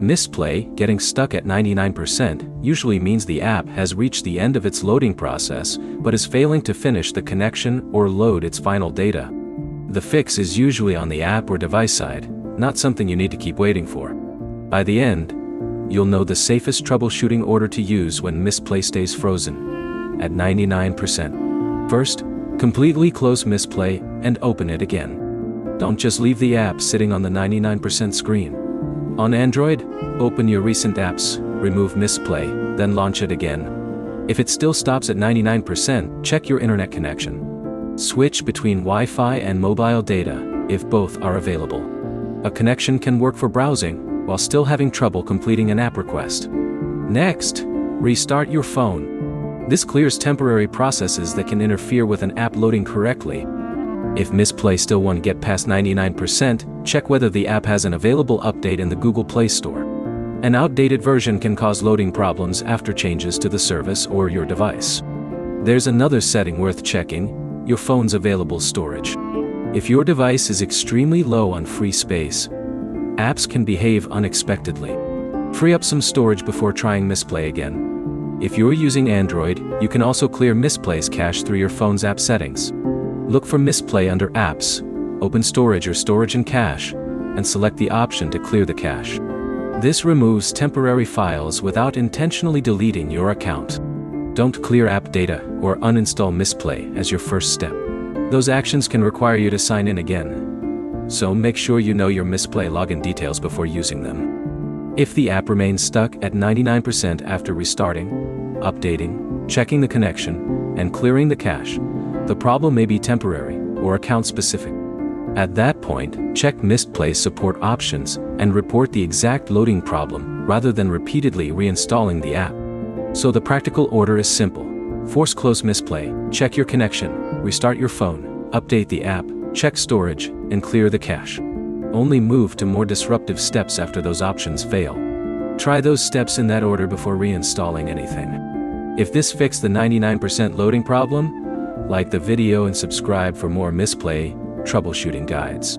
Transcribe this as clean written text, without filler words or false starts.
Mistplay, getting stuck at 99%, usually means the app has reached the end of its loading process, but is failing to finish the connection or load its final data. The fix is usually on the app or device side, not something you need to keep waiting for. By the end, you'll know the safest troubleshooting order to use when Mistplay stays frozen at 99%. First, completely close Mistplay and open it again. Don't just leave the app sitting on the 99% screen. On Android, open your recent apps, remove Mistplay, then launch it again. If it still stops at 99%, check your internet connection. Switch between Wi-Fi and mobile data, if both are available. A connection can work for browsing, while still having trouble completing an app request. Next, restart your phone. This clears temporary processes that can interfere with an app loading correctly. If Mistplay still won't get past 99%, check whether the app has an available update in the Google Play Store. An outdated version can cause loading problems after changes to the service or your device. There's another setting worth checking: your phone's available storage. If your device is extremely low on free space, apps can behave unexpectedly. Free up some storage before trying Mistplay again. If you're using Android, you can also clear Misplay's cache through your phone's app settings. Look for Mistplay under Apps, open Storage or Storage and Cache, and select the option to clear the cache. This removes temporary files without intentionally deleting your account. Don't clear app data or uninstall Mistplay as your first step. Those actions can require you to sign in again, so make sure you know your Mistplay login details before using them. If the app remains stuck at 99% after restarting, updating, checking the connection, and clearing the cache, the problem may be temporary or account-specific. At that point, check Mistplay's support options and report the exact loading problem rather than repeatedly reinstalling the app. So the practical order is simple. Force close Mistplay, check your connection, restart your phone, update the app, check storage, and clear the cache. Only move to more disruptive steps after those options fail. Try those steps in that order before reinstalling anything. If this fixed the 99% loading problem, like the video and subscribe for more Mistplay troubleshooting guides.